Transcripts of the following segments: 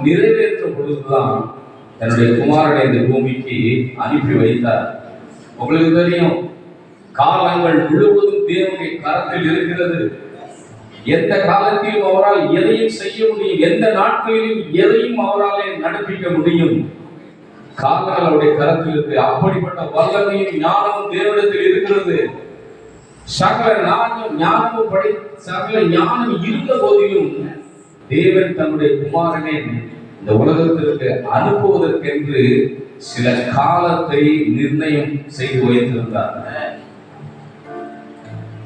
நிறைவேற்ற பொழுதுதான் தன்னுடைய குமாரனை இந்த பூமிக்கு அனுப்பி வைத்தார். உங்களுக்கு தெரியும், காலங்கள் முழுவதும் தேவனுடைய கரத்தில் இருக்கிறது. எந்த காலத்திலும் அவரால் எதையும் செய்ய முடியும், எந்த நாட்களிலும் எதையும் அவரால் நடப்பிக்க முடியும். காலங்கள் அவருடைய கரத்தில் இருக்கு. அப்படிப்பட்ட வல்லமையும் ஞானமும் தேவனிடத்தில் இருக்கிறது. சகல ஞானமும் சகல ஞானம் இருந்த போதிலும் தேவன் தன்னுடைய குமாரனை இந்த உலகத்திற்கு அனுப்புவதற்கென்று சில காலத்தை நிர்ணயம் செய்து வைத்திருந்தார்.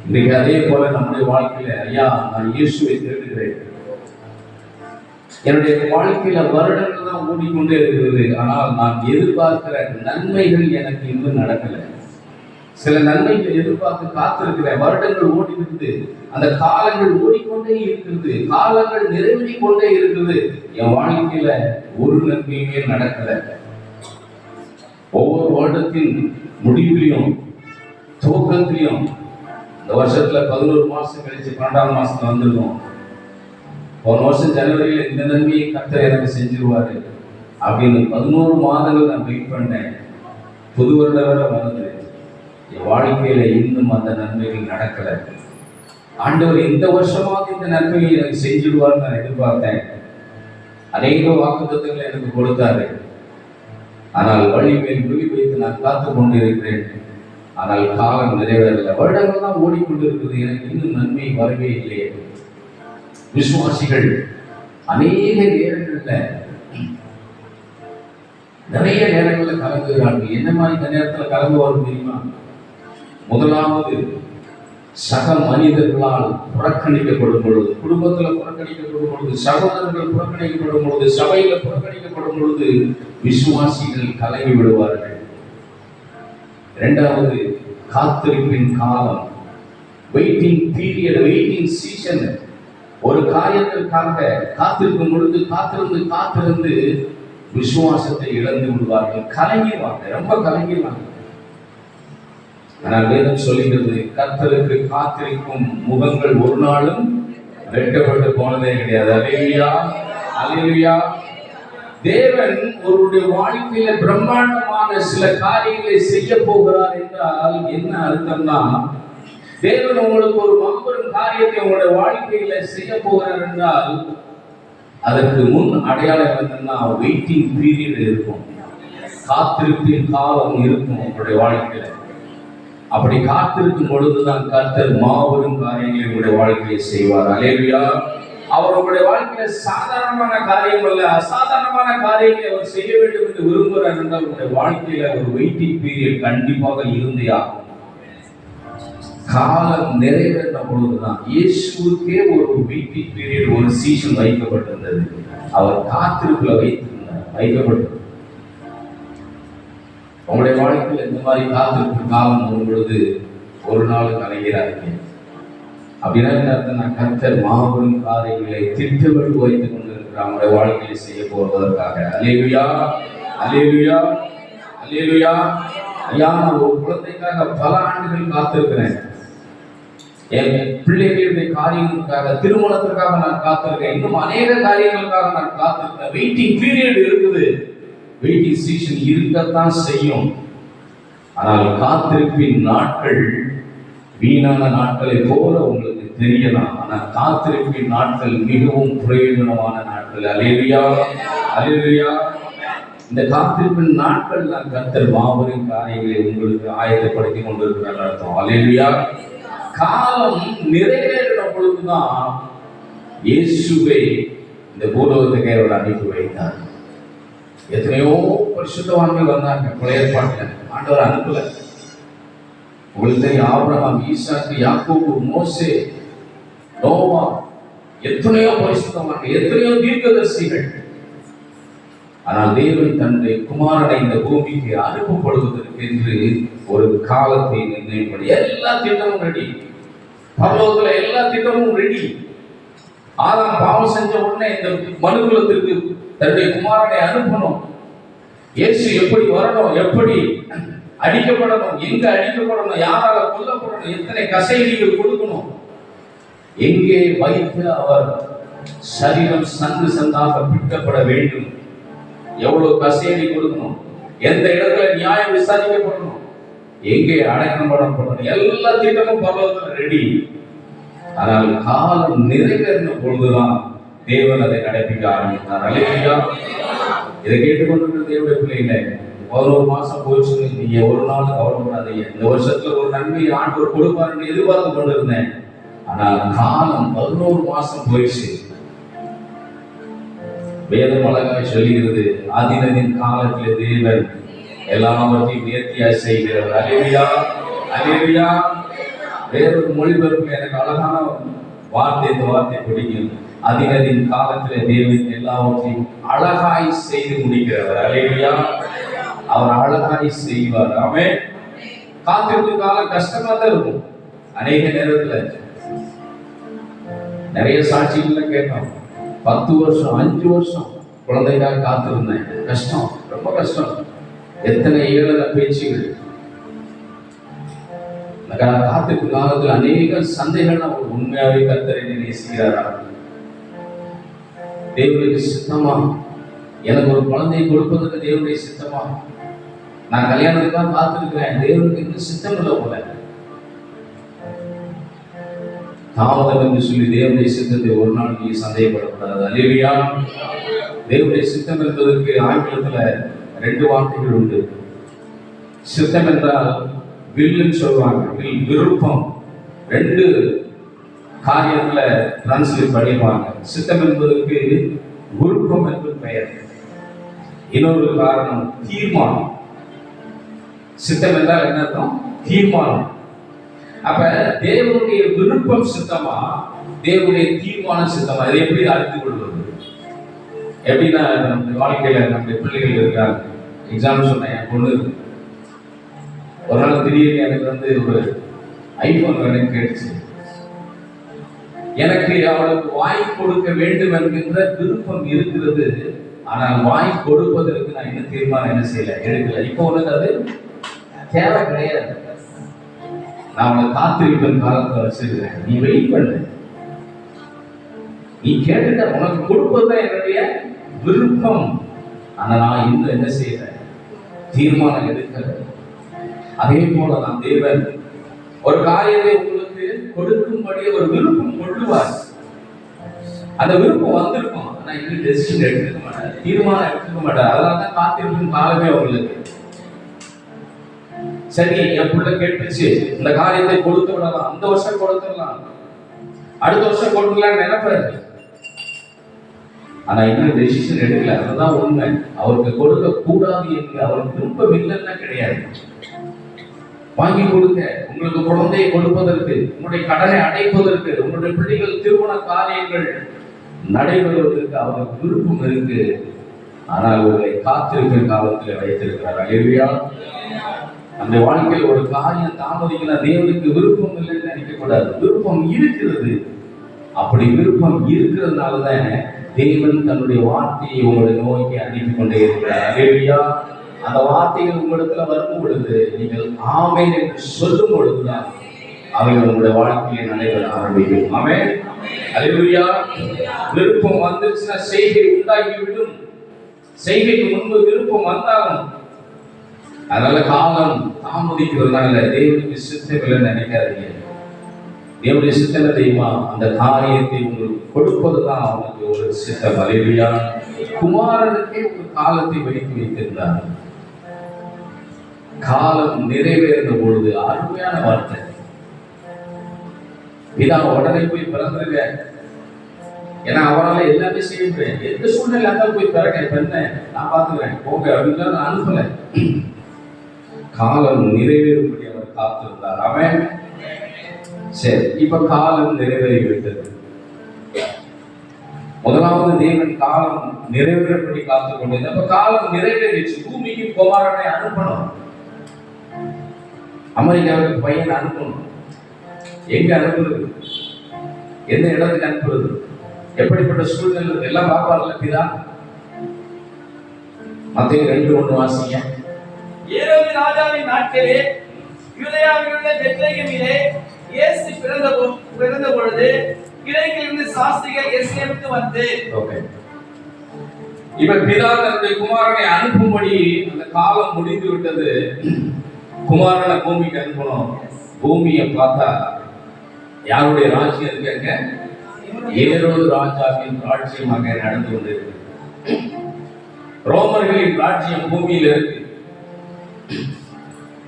இன்றைக்கு அதே போல நம்முடைய வாழ்க்கையில, ஐயா நான் இயேசுவை தேடுகிறேன், என்னுடைய வாழ்க்கையில வருடங்கள் தான் ஓடிக்கொண்டே இருக்கிறது, ஆனால் நான் எதிர்பார்க்கிற நன்மைகள் எனக்கு இன்னும் நடக்கல. சில நன்மைகளை எதிர்பார்த்து காத்திருக்கிறேன். வருடங்கள் ஓடி இருக்குது, அந்த காலங்கள் ஓடிக்கொண்டே இருக்கிறது, காலங்கள் நிறைவேறி கொண்டே இருக்குது. என் வாழ்க்கையில ஒரு நன்மையுமே நடக்கல. ஒவ்வொரு வருடத்தின் முடிவிலையும் துவக்கத்திலையும், இந்த வருஷத்துல 11 மாசம் கழிச்சு 12ஆம் மாசத்துல வந்திருக்கோம். போன வருஷம் ஜனவரியில இந்த நன்மையை கர்த்தர் எனக்கு செஞ்சிருவாரு அப்படின்னு 11 மாதங்கள் நான் வெயிட் பண்ணேன். புது வருடம் வேற வருது, என் வாழ்க்கையில இன்னும் அந்த நன்மைகள் நடக்கல. ஆண்டவர் இந்த வருஷமாவது இந்த நன்மையை எனக்கு செஞ்சிடுவார்னு நான் எதிர்பார்த்தேன். அநேக வாக்குத்தத்தங்களை எனக்கு கொடுத்தாரு. ஆனால் வழி மேல் விழி வைத்து நான் காத்து கொண்டு இருக்கிறேன். ஆனால் காலம் நிறைவேறல. வருடங்கள் தான் ஓடிக்கொண்டு இருக்குது, எனக்கு இன்னும் நன்மை வரவே இல்லையே. விசுவாசிகள் அநேக நேரங்கள்ல நிறைய நேரங்கள்ல கலங்குகிறார்கள். என்ன மாதிரி இந்த நேரத்துல கலங்குவார்கள் தெரியுமா? முதலாவது, சக மனிதர்களால் புறக்கணிக்கப்படும் பொழுது, குடும்பத்துல புறக்கணிக்கப்படும் பொழுது, சகோதரர்கள் புறக்கணிக்கப்படும் பொழுது, சபையில புறக்கணிக்கப்படும் பொழுது விசுவாசிகள் கலங்கி விடுவார்கள். இரண்டாவது, காத்திருப்பின் காலம், வெயிட்டிங் பீரியட், வெயிட்டிங் சீசன். ஒரு காரியத்திற்காக காத்திருக்கும் பொழுது காத்திருந்து விசுவாசத்தை இழந்து விடுவார்கள், கலங்கிடுவாங்க, ரொம்ப கலங்கிடுவாங்க. ஆனால் வேதம் சொல்லுகிறது, கர்த்தருக்கு காத்திருக்கும் முகங்கள் ஒரு நாளும் வெட்கப்பட்டு போனதே கிடையாது. அல்லேலூயா, அல்லேலூயா. தேவன் ஒருவருடைய வாழ்க்கையில பிரம்மாண்டமான சில காரியங்களை செய்ய போகிறார் என்றால் என்ன அர்த்தம்னா, தேவன் உங்களுக்கு ஒரு மாபெரும் காரியத்தை உங்களுடைய வாழ்க்கையில செய்ய போகிறார் என்றால் அதற்கு முன் அடையாளம் என்னன்னா வெயிட்டிங் பீரியட் இருக்கும், காத்திருப்பின் காலம் இருக்கும் உங்களுடைய வாழ்க்கையில. அப்படி காத்திருக்கும் பொழுதுதான் கர்த்தர் மாபெரும் காரியங்களை உங்களுடைய வாழ்க்கையை செய்வார். அல்லேலூயா. அவர் உங்களுடைய வாழ்க்கையில சாதாரணமான காரியம் அல்ல, அசாதாரணமான காரியங்களை அவர் செய்ய வேண்டும் என்று விரும்புகிறார் என்றால் உங்களுடைய வாழ்க்கையில ஒரு வெயிட்டிங் பீரியட் கண்டிப்பாக இருந்தே ஆகும். காலம் நிறைவேற்ற பொழுதுதான் இயேசுக்கே ஒரு வெயிட்டிங் பீரியட், ஒரு சீசன் வைக்கப்பட்டிருந்தது. அவர் காத்திருப்புல வைக்கப்பட்டது. உங்களுடைய வாழ்க்கையில் இந்த மாதிரி காத்திருப்பு காலம் வரும் பொழுது ஒரு நாள் கலைஞராக அப்படின்னா கர்த்தர் மாபெரும் காரியங்களை திட்டமிட்டு வைத்துக் கொண்டிருக்கிறார் நம்முடைய வாழ்க்கையை செய்ய போவதற்காக. அல்லேலூயா, அல்லேலூயா, அல்லேலூயா. ஐயா, நான் ஒரு குழந்தைக்காக பல ஆண்டுகள் காத்திருக்கிறேன். என் பிள்ளைகளுடைய காரியங்களுக்காக, திருமணத்திற்காக நான் காத்திருக்கேன். இன்னும் அநேக காரியங்களுக்காக நான் காத்திருக்கேன். வெயிட்டிங் பீரியட் இருக்குது, வெயிட்டிங் சீசன் இருக்கத்தான் செய்யும். ஆனால் காத்திருப்பின் நாட்கள் வீணான நாட்களை போல உங்களுக்கு தெரியலாம். ஆனால் காத்திருப்பின் நாட்கள் மிகவும் பிரயோஜனமான நாட்கள். அல்லேலூயா, அல்லேலூயா. இந்த காத்திருப்பின் நாட்கள் நான் கர்த்தர் மாபெரும் காரியங்களை உங்களுக்கு ஆயத்தப்படுத்தி கொண்டிருக்கிறார் அர்த்தம். அல்லேலூயா. காலம் நிறைவேறின பொழுதுதான் இயேசுவை இந்த பூலோகத்துக்கு அவர் அனுப்பி வைத்தார். எத்தனையோ பரிசுத்தவான்கள் வந்தாங்க பழைய ஏற்பாட்டுல, ஆண்டவர் அனுப்பல. உங்களுக்கு தெரியும், ஆபிரகாம், ஈசாக்கு, யாக்கோபு, மோசே, நோவா, எத்தனையோ பரிசுத்தவான்கள், எத்தனையோ தீர்க்கதரிசிகள். ஆனால் தேவன் தன்னுடைய குமாரனை இந்த பூமிக்கு அனுப்பப்படுவதற்கு என்று ஒரு காலத்தை நிர்ணயிப்பது. எல்லா திட்டமும் ரெடி, பரலோகத்துல எல்லா திட்டமும் ரெடி. ஆதாம் பாவம் செஞ்ச உடனே இந்த மனுக்குலத்திற்கு தன்னுடைய குமாரனை அனுப்பணும். இயேசு எப்படி வரணும், எப்படி அடிக்கப்படணும், எங்க அடிக்கப்படணும், யாரால கொல்லப்படணும், எத்தனை கசைகள் கொடுக்கணும், எங்கே வைத்து அவர் சரீரம் சந்து சந்தாக பிற்கப்பட வேண்டும். எவ்வளவு கசேரி கொடுக்கணும், எந்த இடத்துல நியாயம் விசாரிக்கப்படணும், எங்கே அடக்கம் பண்ணப்படணும், எல்லா திட்டமும் பரலோகத்தில் ரெடி. ஆனால் காலம் நிறைவேறின பொழுதுதான் தேவன் அதை நடப்பிக்க ஆரம்பித்தார். அல்லேலூயா. இதை கேட்டுக்கொண்டிருக்கிற தேவனுடைய பிள்ளைகளை, 11 மாசம் போச்சு, நீங்க ஒரு நாள் கவலைப்படாதீங்க. இந்த வருஷத்துல ஒரு நன்மை ஆண்டவர் கொடுப்பார் என்று எதிர்பார்த்து கொண்டிருந்தேன். ஆனால் காலம் 11 மாசம் போயிடுச்சு. வேதம் அழகாய் சொல்லுகிறது, ஆதினத்தின் காலத்தில் தேவன் எல்லாவற்றையும் நேர்த்தியாய் செய்கிறவர். அல்லேலூயா, அல்லேலூயா. வேறொரு மொழிபெயர்ப்பு எனக்கு அழகான வார்த்தை, இந்த வார்த்தை பிடிக்கும். அதினத்தின் காலத்தில் தேவன் எல்லாவற்றையும் அழகாய் செய்து முடிக்கிறவர். அல்லேலூயா. அவர் அழகாய் செய்வார். ஆமென். காத்திருக்கும் காலம் கஷ்டமா தான் இருக்கும். அநேக நேரத்துல நிறைய சாட்சிகளை கேட்டோம். 10 வருஷம் 5 வருஷம் குழந்தைக்காக காத்திருந்தேன். கஷ்டம், ரொம்ப கஷ்டம். எத்தனை ஏழை பேச்சுகள். காத்திருக்கும் காலத்தில் அநேக சந்தைகள் அவர் உண்மையாவே கர்த்தரை நேசிக்கிறாரா, தேவனுடைய சித்தமா, எனக்கு ஒரு குழந்தையை கொடுப்பதற்கு தேவனுடைய சித்தமா, நான் கல்யாணத்துக்காக காத்திருக்கிறேன், தேவனுக்கு இன்னும் சித்தம் இல்லை போல. தாமதம் என்று சொல்லி தேவனுடைய சித்தத்தை ஒரு நாள் நீ சந்தேகப்படக்கூடாது. அல்லேலூயா. தேவனுடைய சித்தம் என்பதற்கு ஆங்கிலத்துல 2 வார்த்தைகள் உண்டு. சித்தம் என்றால் வில்லுன்னு சொல்லுவாங்க, விருப்பம். 2 காரியத்துல டிரான்ஸ்லேட் பண்ணிடுவாங்க. சித்தம் என்பதற்கு விருப்பம் என்று பெயர். இன்னொரு காரணம் தீர்மானம். சித்தம் என்றால் என்ன அர்த்தம்? தீர்மானம். அப்ப தேவனுடைய விருப்பம் சித்தமா, தேவனுடைய தீர்மானம் சித்தமா, இதை எப்படி அறிந்து கொள்வது? எப்படின்னா, நம்ம வாழ்க்கையில நம்முடைய பிள்ளைகள் இருக்காங்க. எக்ஸாம்பிள் சொன்னேன், என் பொண்ணு ஒரு நாள் திடீர்னு எனக்கு ஒரு ஐபோன் வேணும்னு கேட்டுச்சு. எனக்கு அவளுக்கு வாங்கி கொடுக்க வேண்டும் என்கின்ற விருப்பம் இருக்கிறது. ஆனால் வாங்கி கொடுப்பதற்கு நான் இன்னும் தீர்மானம் என்ன செய்யல, எடுக்கல. இப்போ உனக்கு அது தேவை கிடையாது. நான் அவனை காத்திருப்பேன் காலத்துல வச்சிருக்கிறேன். நீ வெயிட் பண்ணு, நீ கேட்டுட்ட, உனக்கு கொடுப்பதுதான் என்னுடைய விருப்பம். ஆனா நான் இன்னும் என்ன செய்யறேன், தீர்மானம் எடுக்கல. அதே போல நான் தேவன் ஒரு காரியத்தை உங்களுக்கு கொடுக்கும்படி ஒரு விருப்பம் கொள்ளுவார். அந்த விருப்பம் வந்திருக்கும், ஆனா இன்னும் டெசிஷன் எடுத்துக்க மாட்டார், தீர்மானம் எடுத்துக்க மாட்டார். அதனாலதான் காத்திருக்கும் காலமே உங்களுக்கு. சரி, என் பிள்ளை கேட்டுச்சு, இந்த காரியத்தை கொடுத்து விடலாம், அந்த வருஷம் கொடுத்துடலாம், அடுத்த வருஷம் கொடுக்கலாம்னு நினைப்பாரு. ஆனா இன்னும் டெசிஷன் எடுக்கல. அதுதான் உண்மை. அவருக்கு கொடுக்க கூடாது என்று அவருக்கு விருப்பம் இல்லைன்னா கிடையாது. வாங்கி கொடுக்க, உங்களுக்கு குழந்தையை கொடுப்பதற்கு, உங்களுடைய கடனை அடைப்பதற்கு, உங்களுடைய பிள்ளைகள் திருமண காரியங்கள் நடைபெறுவதற்கு அவருக்கு விருப்பம் இருக்கு. ஆனால் அவர்களை காத்திருக்கிற காலத்தில் வைத்திருக்கிறார். அல்லேலூயா. அந்த வாழ்க்கையில் ஒரு காரியம் தாமதிக்கலாம், தேவனுக்கு விருப்பம் இல்லைன்னு நினைக்க கூடாது. விருப்பம் இருக்கிறது. அப்படி விருப்பம் இருக்கிறதுனாலதான் தேவன் தன்னுடைய வார்த்தையை உங்களுடைய நோக்கி அனுப்பி கொண்டே இருக்கிறார். அல்லேலூயா. அந்த வார்த்தைகள் உங்களிடத்துல வரும் பொழுது நீங்கள் ஆமென் என்று சொல்லும் பொழுதுதான் அவைகள் உங்களுடைய வாழ்க்கையை நடைபெற ஆரம்பிக்கும். ஆமென். அல்லேலூயா. விருப்பம் வந்துச்சுன்னா செய்கை உண்டாகிவிடும். செய்கைக்கு முன்பு விருப்பம் வந்தாலும். அதனால காலம் தாமதிக்கிறதுனால தேவனுக்கு சித்தம் இல்லைன்னு நினைக்காதீங்க. தேவனுடைய சித்தம் தெரியுமா? அந்த காரியத்தை உங்களுக்கு கொடுப்பதுதான் அவனுக்கு ஒரு சித்தம். அல்லேலூயா. குமாரனுக்கே ஒரு காலத்தை வைத்து வைத்திருந்தார். காலம் நிறைவேறின பொழுது அருமையான வார்த்தை. பிதா உடனே போய் பிறந்திருக்க, ஏன்னா அவரால் எல்லாமே செய்ய முடியாது. எந்த சூழ்நிலை இருந்தாலும் போய் பிறக்க, பெண்ண நான் பார்த்துக்கிறேன் போங்க அப்படின்னு நான் அனுப்பல. காலம் நிறைவேறும்படி அவர் காத்திருந்தார். அவன் சரி, இப்ப காலம் நிறைவேறிவிட்டது. முதலாவது தேவன் காலம் நிறைவேறப்படி காத்துக் கொண்டது. அப்ப காலம் நிறைவேறிச்சு. பூமிக்கு குமாரனை அனுப்பணும். அமெரிக்காவுக்கு பையனை அனுப்பணும். எங்க அனுப்புறது, எந்த இடத்துக்கு அனுப்புறது, எப்படிப்பட்ட சூழ்நிலை எல்லாம் பார்ப்பார்ல பிதா. மத்தேயு 2:1 வாசிங்க. ஏரோது ராஜாவின் நாட்களே யூதேயாவில் உள்ள பெத்லகேமிலே இயேசு பிறந்த பொழுது கிழக்கிலிருந்து சாஸ்திரிகள் எருசலேமுக்கு வந்து ஓகே. இப்ப பிதா தன்னுடைய குமாரனை அனுப்பும்படி அந்த காலம் முடிந்து விட்டது. குமாரனை பூமிக்கு அனுப்பணும். பூமியை பார்த்தா யாருடைய ராஜ்யம் இருக்காங்க? ஏரோது ராஜாவின் ராஜ்யமாக நடந்து கொண்டிருக்கு. ரோமர்களின் ராஜ்யம் பூமியில இருக்கு.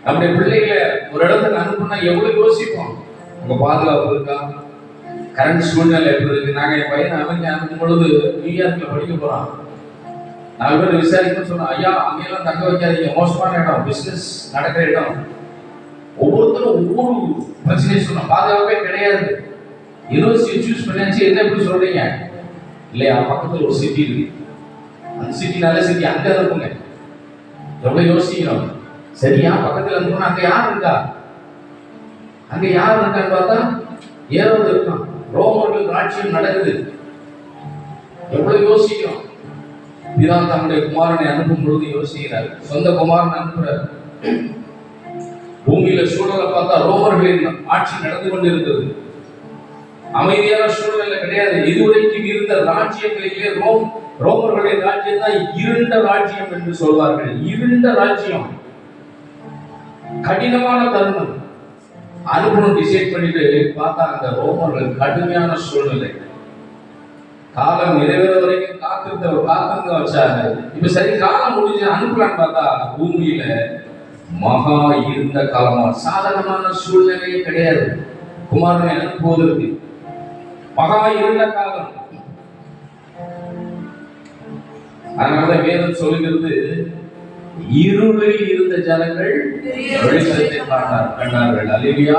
நம்முடைய பிள்ளைகளை ஒரு இடத்துக்கு அனுப்புனா எவ்வளவு யோசிப்போம். உங்க பாதுகாப்பு இருக்கா? கரண்ட் சூழ்நிலை எப்படி இருக்கு? நாங்க என் பையனை அனுப்பும் பொழுது நியூயார்க்ல படிக்க போறான். 4 பேர் விசாரிக்கணும்னு சொன்னோம். ஐயா, அங்கெல்லாம் தங்க வைக்காதீங்க, மோசமான இடம், பிசினஸ் நடக்கிற இடம். ஒவ்வொருத்தரும் ஒவ்வொரு பிரச்சனையை சொன்னோம். பாதுகாப்பே கிடையாது. யூனிவர்சிட்டி சூஸ் பண்ணியாச்சு. என்ன எப்படி சொல்றீங்க? இல்லையா, பக்கத்துல ஒரு சிட்டி இருக்கு, அந்த சிட்டி நல்ல சிட்டி, அங்க இருக்குங்க. எவ்வளவு யோசிக்கணும். சரியா, பக்கத்துல இருக்கணும். அங்க யார் இருக்கா? அங்க யார் இருக்கான்னு பார்த்தா ஏரோது இருக்கான். ரோமர்கள் ராஜ்யம் நடக்குது. எவ்வளவு யோசிக்கிறோம். பிதா தன்னுடைய குமாரனை அனுப்பும் பொழுது யோசிக்கிறார். சொந்த குமாரனை அனுப்புறார். பூமியில சூழலை பார்த்தா ரோமர்களின் ஆட்சி நடந்து கொண்டிருந்தது. அமைதியான சூழ்நிலை கிடையாது. இதுவரைக்கும் இருந்த ராஜ்யங்களிலே ரோமர்களுடைய ராஜ்யம் தான் இருண்ட ராஜ்யம் என்று சொல்வார்கள். இருண்ட ராஜ்யம், கடினமான தருணம். அனுப்பணும் டிசைட் பண்ணிட்டு பார்த்தா அந்த ரோமர்கள் கடுமையான சூழ்நிலை. காலம் நிறைவேற வரைக்கும் காத்திருந்த வச்சாங்க. இப்ப சரி, காலம் முடிஞ்சு அனுப்பலான்னு பார்த்தா பூமியில மகா இருந்த காலமா, சாதாரணமான சூழ்நிலையே கிடையாது. குமாரனை அனுப்புவதற்கு மகா இருந்த காலம். அதனாலதான் வேதம் சொல்லுகிறது, இருளில் இருந்த ஜனங்கள் வெளிச்சத்தை கண்டார்கள். அல்லேலூயா.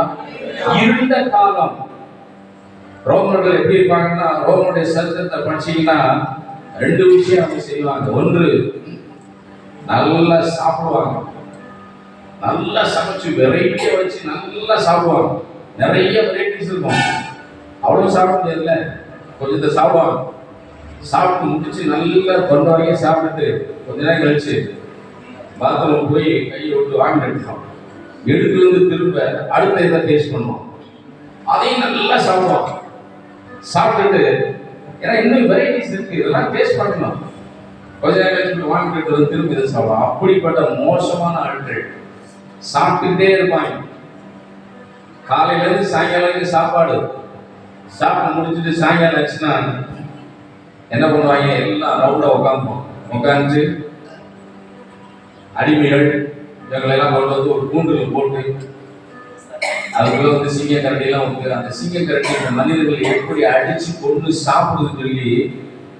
இருண்ட காலம். ரோமர்கள் எப்படி இருப்பாங்கன்னா, ரோமனுடைய சரித்திரத்தை படிச்சீங்கன்னா 2 விஷயம் அவங்க செய்வாங்க. ஒன்று, நல்லா சாப்பிடுவாங்க. நல்லா சமைச்சு வெரைட்டியா வச்சு நல்லா சாப்பிடுவாங்க. நிறைய வெரைட்டிஸ் இருக்கும். அவ்வளவு சாப்பிட முடியாதுல்ல, கொஞ்சத்தை சாப்பிடுவாங்க. சாப்பிட்டு முடிச்சு நல்லா தொண்டை சாப்பிட்டுட்டு கொஞ்ச நேரம் கழிச்சு பாத்ரூம் போய் கையை விட்டு வாங்கி எடுத்துக்கணும். எடுத்து வந்து திரும்ப அடுத்த இதை டேஸ்ட் பண்ணுவோம். அதையும் நல்லா சாப்பிடுவோம். சாப்பிட்டுட்டு, ஏன்னா இன்னும் வெரைட்டிஸ் இருக்கு, இதெல்லாம் டேஸ்ட் பண்ணணும். கொஞ்ச நேரம் கழிச்சு வாங்கிட்டு வந்து திரும்ப இதை சாப்பிடுவோம். அப்படிப்பட்ட மோசமான ஆட்கள் சாப்பிட்டுக்கிட்டே இருப்பாங்க. காலையில இருந்து சாயங்காலம் வரைக்கும் சாப்பாடு சாப்பிட்டு முடிச்சுட்டு சாயங்காலம் ஆச்சுன்னா என்ன பண்ணுவாங்க? எல்லாம் ரவுண்டா உட்காந்து அடிமைகள் இவங்களெல்லாம் கொண்டு வந்து ஒரு கூண்டுல போட்டு அதுக்குள்ள வந்து சிங்க கரண்டியெல்லாம் வந்து அந்த சிங்க கரண்டி அந்த மனிதர்கள் எப்படி அடிச்சு கொண்டு சாப்பிடுதுன்னு சொல்லி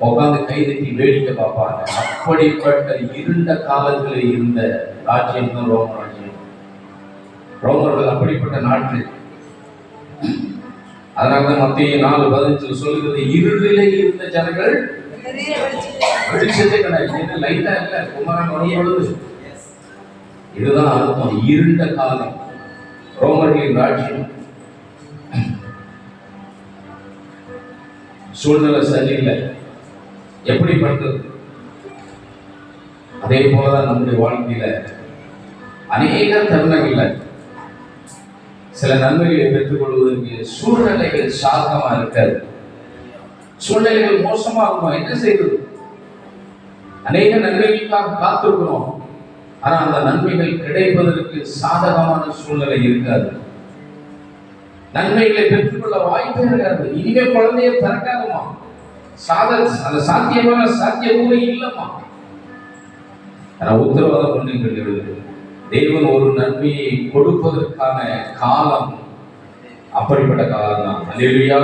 உட்காந்து கை தட்டி வேடிக்கை பார்ப்பாங்க. அப்படிப்பட்ட இருண்ட காலத்தில் இருந்த ராஜ்யம் தான் ரோம ராஜ்யம். ரோமர்கள் அப்படிப்பட்ட நாட்கள். அதனாலதான் மத்திய 4:15 சொல்லுகிறது, இருளிலே இருந்த ஜனங்கள் வெளிச்சத்தை கிடையாது. லைட்டா இல்ல, குமாரன் வரும்பொழுது. இதுதான் அர்த்தம், இருண்ட காலம், ரோமர்களின் ராஜ்யம். சூழ்நிலை சரியில்லை, எப்படி பண்றது? அதே போலதான் நம்முடைய வாழ்க்கையில அநேக தருணங்கள்ல சில நன்மைகளை பெற்றுக் கொள்வதற்கு சூழ்நிலைகள் சாதகமா இருக்காது. சூழ்நிலைகள் மோசமா இருக்கும். என்ன செய்வது? அநேக நன்மைகளுக்காக காத்திருக்கிறோம். ஆனா அந்த நன்மைகள் கிடைப்பதற்கு சாதகமான சூழ்நிலை இருக்காது. நன்மைகளை பெற்றுக்கொள்ள வாய்ப்பே இருக்காது. இனிமே குழந்தைய பிறக்காதுமா, அந்த சாத்தியமே இல்லம்மா. ஆனா உத்தரவாதம் பண்ணுங்கள், தேவன் ஒரு நன்மையை கொடுப்பதற்கான காலம் அப்படிப்பட்ட காலம் தான். அல்லேலூயா,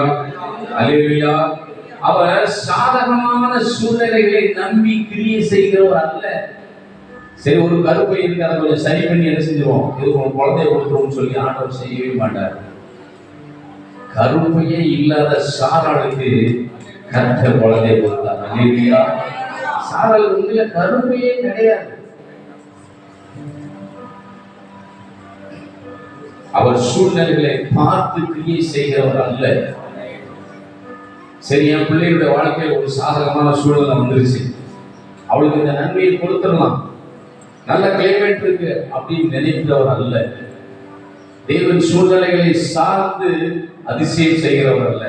அல்லேலூயா. அவர் சாதகமான சூழ்நிலைகளை நம்பி கிரியை செய்கிறவர் அல்ல. சரி, ஒரு கருப்பை இருக்கு, அதை கொஞ்சம் சரி பண்ணி என்ன செஞ்சிருவோம், இது குழந்தைய கொடுத்துருவோம் சொல்லி ஆண்டவர் செய்யவே மாட்டார். கருப்பையே இல்லாத சாராளுக்கு கர்த்தர் குழந்தைய கொடுத்தார். அல்லேலூயா. சாராள் உண்மையில கருப்பையே கிடையாது. அவர் சூழ்நிலைகளை பார்த்து கிரியை செய்கிறவர் அல்ல. சரி, என் பிள்ளைகளுடைய வாழ்க்கையில் ஒரு சாதகமான சூழ்நிலை வந்துருச்சு, அவளுக்கு இந்த நன்மையை கொடுத்துடலாம், நல்ல கிளைமேட் இருக்கு அப்படின்னு நினைக்கிறவர் அல்ல. தேவன் சூழ்நிலைகளை சார்ந்து அதிசயம் செய்கிறவர் அல்ல.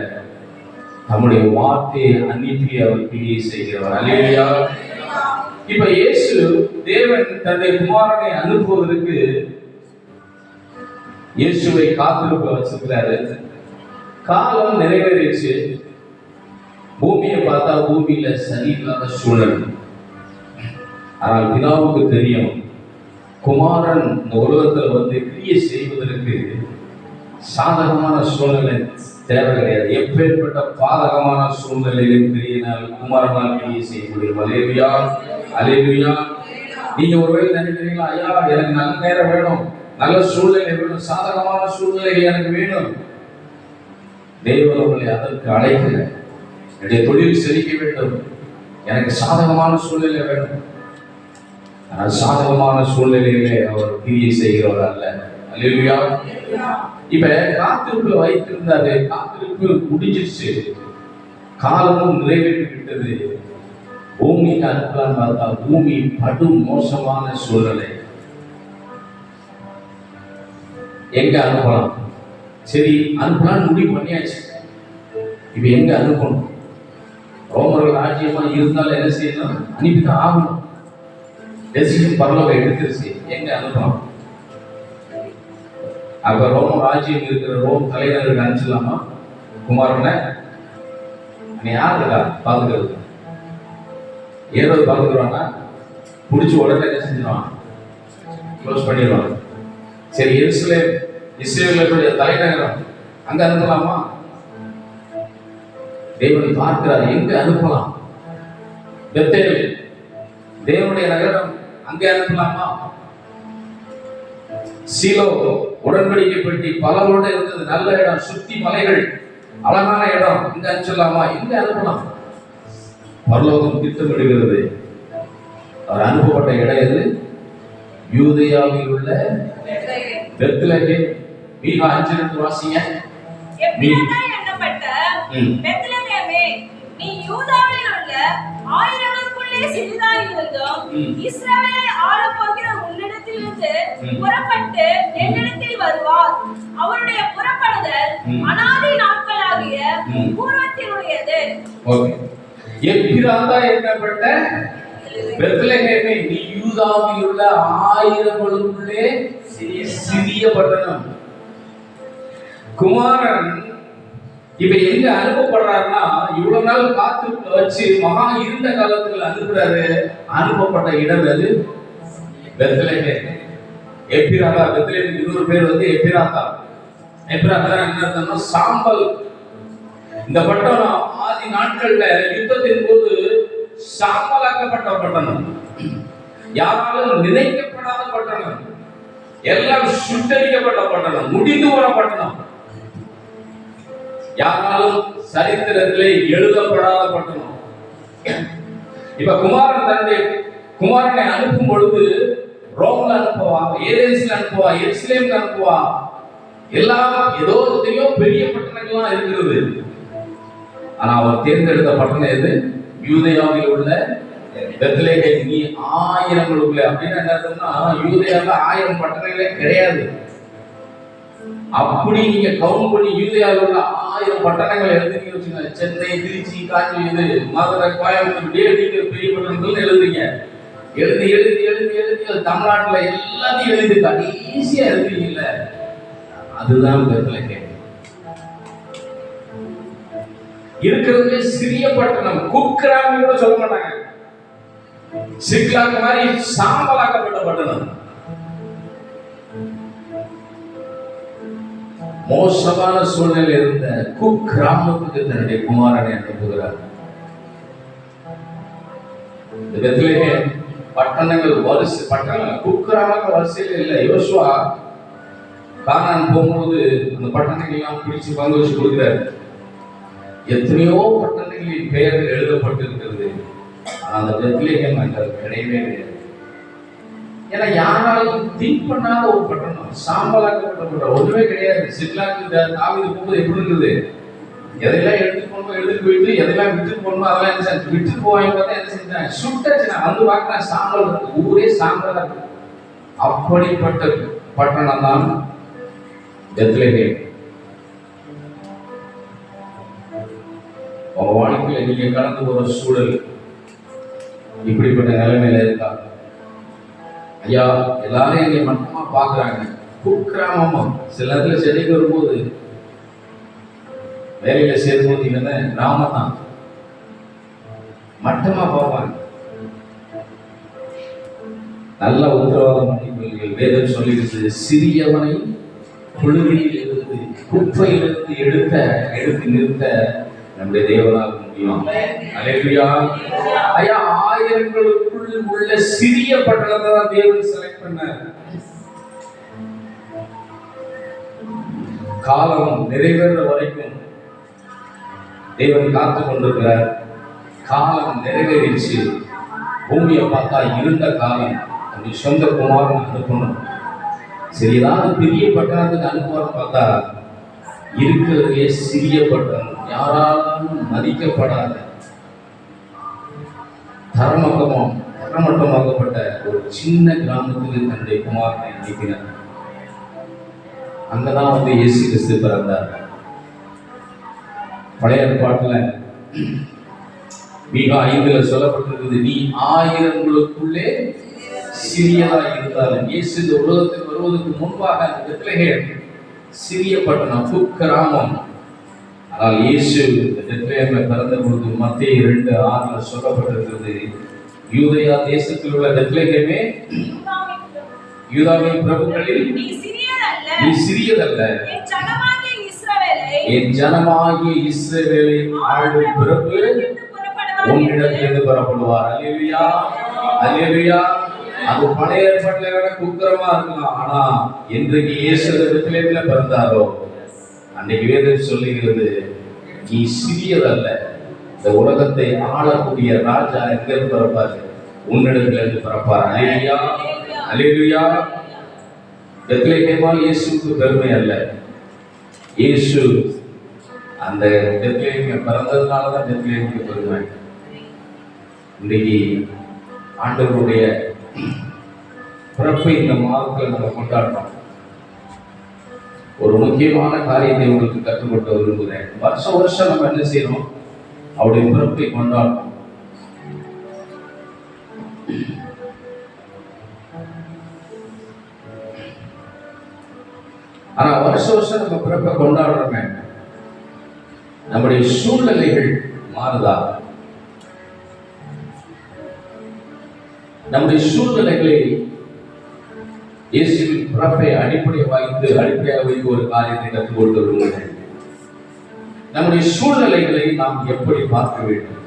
தம்முடைய வார்த்தையை அனுப்பி அவர் கிரியை செய்கிறவர். அல்லேலூயா. இப்ப இயேசு தேவன் தன்னுடைய குமாரனை அனுப்புவதற்கு இயேசுவை காத்திருக்க வச்சிருக்கிறாரு. காலம் நிறைவேறிச்சு. பூமியை பார்த்தா பூமியில சரியில்லாத சூழல். ஆனால் பிதாவுக்கு தெரியும், குமாரன் இந்த உலகத்தில் வந்து கிரியை செய்வதற்கு சாதகமான சூழ்நிலை தேவை கிடையாது. எப்பேற்பட்ட பாதகமான சூழ்நிலையிலும் கிரியினால் குமாரனால் கிரியை செய்ய முடியும். அல்லேலூயா, அல்லேலூயா. நீங்க ஒருவேளை நினைக்கிறீங்களா, ஐயா எனக்கு நல்ல நேரம் வேணும், நல்ல சூழ்நிலை வேணும், சாதகமான சூழ்நிலை எனக்கு வேணும். தேவன் உங்களை அதற்கு அழைக்கல. என்னுடைய தொழில் செழிக்க வேண்டும், எனக்கு சாதகமான சூழ்நிலை வேணும். ஆனால் சாதகமான சூழ்நிலையிலே அவர் கிரியை செய்கிறவர் அல்ல. அல்லேலூயா. இப்ப காத்திருப்பு வைத்திருந்தாரு, காத்திருப்பு முடிஞ்சிருச்சு, காலமும் நிறைவேற்றி விட்டது. பூமிக்கு அனுப்பலாம் பார்த்தா பூமி படும் மோசமான சூழ்நிலை. எங்க அனுப்பலாம்? சரி, அனுப்பலாம் முடிவு பண்ணியாச்சு. இப்ப எங்க அனுப்பணும்? ரோமர்கள் ராஜ்யமா இருந்தாலும் என்ன செய்யணும்? அனுப்பிதான் ஆகணும். டெசிஷன் பரலோகம் எடுத்துருச்சு, எங்க அனுப்பலாம்? அப்ப ரோம ராஜ்யம் இருக்கிற ரோம் தலைநகருக்கு அனுப்பிச்சலாமா குமாரனை? யார் இருக்கா பாத்துக்கிறது? ஏதோ பாத்துக்கிறாங்க, பிடிச்சி உடனே என்ன செஞ்சிருவான்? க்ளோஸ் பண்ணிடுவாங்க. சரி, எருசலேம் இஸ்ரவேலுடைய தலைநகரம், அங்க அனுப்பலாமா? தேவன் பார்க்கிறார், எங்க அனுப்பலாம்? பெத்தேல் தேவனுடைய நகரம், அங்கே அனுப்பலாமா? சீலோ உடன்படிக்கை பெட்டி பலரோடு இருந்தது, நல்ல இடம், சுத்தி மலைகள், அழகான இடம், இங்க அனுப்பலாமா? எங்க அனுப்பலாம்? பரலோகம் திட்டமிடுகிறது. அவர் அனுப்பப்பட்ட இடம் எது? யூதேயாவில் உள்ள பெத்லகேம். மீகா 5:2 வாசிங்க. நீ யூதாவில் உள்ள ஆயிரங்களுக்குள்ளே சிறிதாயிருந்தும் இஸ்ரவேலை ஆளப்போகிற உன்னிடத்திலிருந்து புறப்பட்டு என்னிடத்தில் வருவார். அவருடைய புறப்படுதல் அநாதி நாட்களாகிய பூர்வத்தினுடையது. எப்பிராதா என்னப்பட்ட பெத்லகேமே, நீ யூதாவில் உள்ள ஆயிரங்களுக்குள்ளே சிறிய பட்டணம். குமாரன் இப்ப எங்க அனுப்பப்படுறாருன்னா, இவ்வளவு நாள் காத்து வச்சு மகா இருண்ட காலத்துல அனுப்புறாரு. அனுப்பப்பட்ட இடம் அது பெத்லகேம். எப்பிராதா, பெத்லகேம் இன்னொரு பேர் வந்து எப்பிராதா. எப்பிராதா என்ன அர்த்தம்னா சாம்பல். இந்த பட்டணம் ஆதி நாட்கள்ல யுத்தத்தின் போது சாம்பலாக்கப்பட்ட பட்டணம், யாராலும் நினைக்கப்படாத பட்டணம், எல்லாம் சுட்டரிக்கப்பட்ட பட்டணம், முடிந்து போன பட்டணம், யாராலும் சரித்திரத்திலே எழுதப்படாத பட்டணம். இப்ப குமாரன் தன்னுடைய குமாரனை அனுப்பும் பொழுது ரோம்ல அனுப்புவா, ஏதேன்ஸ்ல அனுப்புவா, எருசலேம்ல அனுப்புவா, எல்லாம் ஏதோ எத்தனையோ பெரிய பட்டணங்கள்லாம் இருக்கிறது. ஆனா அவர் தேர்ந்தெடுத்த பட்டணம் எது? யூதேயாவில் உள்ள பெத்லகேம். நீ ஆயிரங்களுக்குள்ள அப்படின்னு என்ன அர்த்தம்னா, யூதேயாவில் 1000 பட்டணங்களே கிடையாது. அப்படி நீங்க கவுண்ட் பண்ணி யூதேயாவில் உள்ள 1000 பட்டணங்கள் எழுதுறீங்க வச்சுங்க, சென்னை, திருச்சி, காஞ்சிபுரம், மதுரை, கோயம்புத்தூர், நீங்க பெரிய பட்டணங்கள் எழுதுறீங்க. எழுதி எழுதி எழுதி எழுதி தமிழ்நாட்டுல எல்லாத்தையும் எழுதி கடைசியா எழுதுறீங்கல்ல, அதுதான் பெத்லகேம். இருக்கிறதுல சிறிய பட்டணம், குக்கிராமி கூட சொல்ல மாட்டாங்க. சிக்லாக் மாதிரி சாம்பலாக்கப்பட்ட பட்டணம். மோசமான சூழ்நிலை இருந்த குக்கிராமத்துக்கு தன்னுடைய குமாரனை அனுப்புகிறார். பெத்லகேம் பட்டணங்கள் வரிசை, பட்டணங்கள் குக்கிராமங்கள் வரிசையில் இல்லை. யோசுவா கானான் போகும்போது அந்த பட்டணங்கள் எல்லாம் பிடிச்சு பங்கு வச்சு கொடுக்கிறார். எத்தனையோ பட்டணங்களின் பெயர்கள் எழுதப்பட்டிருக்கிறது. அந்த பெத்லகேம் அங்கே கிடையவே கிடையாது. ஏன்னா யாராலும் திங்க் பண்ணாத ஒரு பட்டணம், சாம்பலாக்கப்பட்ட பட்டணம், ஒன்றுமே கிடையாது. சிக்லாக்கு தாவீது போகும்போது எப்படி இருக்குது? எதெல்லாம் எடுத்து போகணுமோ எடுத்துட்டு போயிட்டு, எதெல்லாம் விட்டு போகணுமோ அதெல்லாம் என்ன செஞ்சு விட்டு போவாங்க. பார்த்தா என்ன செஞ்சேன்? சுட்டாச்சு. நான் வந்து பார்க்கிறேன், சாம்பல் இருக்கு, ஊரே சாம்பலா இருக்கு. அப்படிப்பட்ட பட்டணம் தான் பெத்லகேம். உங்க வாழ்க்கையில நீங்க கடந்து போற சூழல் இப்படிப்பட்ட நிலைமையில இருக்கா? ஐயா, எல்லாரும் என்னை மட்டமா பாக்குறாங்க, குக்கிராமமா. சில இடத்துல சென்னைக்கு வரும்போது, வேலையில சேரும்போது இவன் கிராமம் தான் மட்டமா பார்ப்பாங்க. நல்ல உத்தரவாதம் பண்ணிக்கொள்ளுங்கள். வேதம் சொல்லிடுது, சிறியவனை புழுதியில் இருந்து குப்பையிலிருந்து எடுத்து நிறுத்த நம்முடைய தேவனால் முடியும். அல்லேலூயா. ஐயா, ஆயிரங்களுக்குள் உள்ள சிறிய பட்டணத்தை தான் தேவன் செலக்ட் பண்ணார். காலம் நிறைவேற வரைக்கும் தேவன் காத்து கொண்டிருக்கிறார். காலம் நிறைவேறிச்சு. பூமியை பார்த்தா இருண்ட காலம். அப்படி சொந்த குமாரன் அனுப்பணும். சரி, ஏதாவது பெரிய பட்டணத்துக்கு அனுப்புவார்னு பார்த்தா இருக்கிறதே சிறிய பட்டணம், யாராலும் மதிக்கப்படாத தரமட்டமாக்கப்பட்ட ஒரு சின்ன கிராமத்தில் தன்னுடைய குமாரனை அனுப்பினார். அங்கதான் இயேசு கிறிஸ்து பிறந்தார். பழைய ஏற்பாட்டுல மிக 5 சொல்லப்பட்டிருக்குது, நீ ஆயிரங்களுக்குள்ளே சிறியதா இருந்தாலும். இயேசு இந்த உலகத்துக்கு வருவதற்கு முன்பாக பெத்லகேம் சிறிய பட்டணம், குக்கிராமம். ஆனால் இயேசு பெத்லகேமில் பிறந்த பொழுது மத்தேயு 2:6 சொல்லப்பட்டிருக்கிறது, யூதேயா தேசத்தில் உள்ள பெத்லகேமே யூதாவின் பிரபுக்களில் நீ சிறியதல்ல, என் ஜனமாகிய இஸ்ரவேலை ஆளும் பிரபு உன்னிடத்திலிருந்து புறப்படுவார். அல்லேலூயா, அல்லேலூயா. அது பழைய ஏற்பாட்டுல வேற குக்கிரமா இருக்கலாம். ஆனா இன்றைக்கு இயேசு பெத்லகேமில் பிறந்தாரோ, அன்னைக்கு வேதம் சொல்லுகிறது, நீ சிறியதல்ல, இந்த உலகத்தை ஆளக்கூடிய ராஜா எங்கிருந்து பிறப்பாரு? உன்னிடத்திலிருந்து பிறப்பார். அல்லேலூயா, அல்லேலூயா. பெத்லகேமால் இயேசுவுக்கு பெருமை அல்ல. இயேசு அந்த பெத்லகேமில் பிறந்ததுனாலதான் பெத்லகேமுக்கு பெருமை. இன்னைக்கு ஆண்டவருடைய பிறப்பை இந்த மாதத்தில் நம்ம கொண்டாடுறோம். ஒரு முக்கியமான காரியத்தை உங்களுக்கு கற்றுக்கொண்டு விரும்புகிறேன். வருஷம் நம்ம என்ன செய்யறோம்? அவருடைய பிறப்பை கொண்டாடுறோம். ஆனா வருஷம் நம்ம பிறப்பை கொண்டாடுறோமே, நம்முடைய சூழ்நிலைகள் மாறுதா? நம்முடைய சூழ்நிலைகளை இயேசுவின் பிறப்பை அடிப்படையாக வைத்து ஒரு காரியத்தை கற்றுக்கொண்டு வருகிறேன். நம்முடைய சூழ்நிலைகளை நாம் எப்படி பார்க்க வேண்டும்?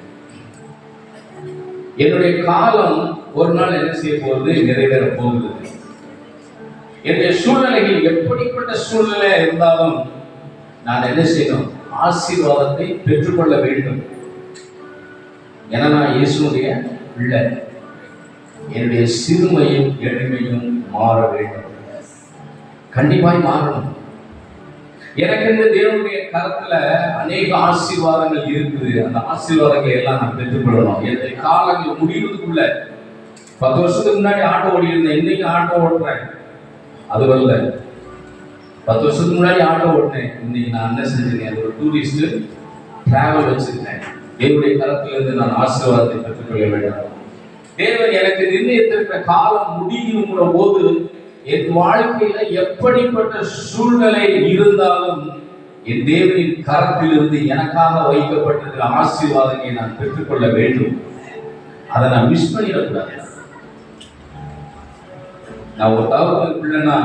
என்னுடைய காலம் ஒரு நாள் என்ன செய்ய போகுது? நிறைவேற போகுது. என்னுடைய சூழ்நிலைகள் எப்படிப்பட்ட சூழ்நிலை இருந்தாலும் நான் என்ன செய்யணும்? ஆசீர்வாதத்தை பெற்றுக்கொள்ள வேண்டும். ஏன்னா நான் இயேசுடைய பிள்ளை. என்னுடைய சிறுமையும் எளிமையும் மாற வேண்டும். கண்டிப்பாய் மாறணும். எனக்கு இந்த தேவனுடைய கரத்துல அநேக ஆசீர்வாதங்கள் இருக்குது. அந்த ஆசீர்வாதங்களை எல்லாம் நான் பெற்றுக்கொள்ளணும். என்னுடைய காலங்கள் முடிவதுக்குள்ள 10 வருஷத்துக்கு முன்னாடி ஆட்டோ ஓடி இருந்தேன், இன்னைக்கு ஆட்டோ ஓட்டுறேன். அதுவல்ல, 10 வருஷத்துக்கு முன்னாடி ஆட்டோ ஓட்டினேன், இன்னைக்கு நான் என்ன செஞ்சிருக்கேன்? ஒரு டூரிஸ்ட் டிராவல் வச்சிருக்கேன். தேவனுடைய கரத்திலிருந்து நான் ஆசீர்வாதத்தை பெற்றுக்கொள்ள வேண்டும். தேவன் எனக்கு நிர்ணயித்திருக்கிற காலம் முடிகிற போது என் வாழ்க்கையில எப்படிப்பட்ட சூழ்நிலை இருந்தாலும் என் தேவனின் கரத்திலிருந்து எனக்காக வைக்கப்பட்டிருக்கிற ஆசீர்வாதங்களை நான் பெற்றுக்கொள்ள வேண்டும். அதை நான் மிஸ் பண்ணிடக்கூடாது. நான் ஒரு தகவல் பிள்ளைன்னா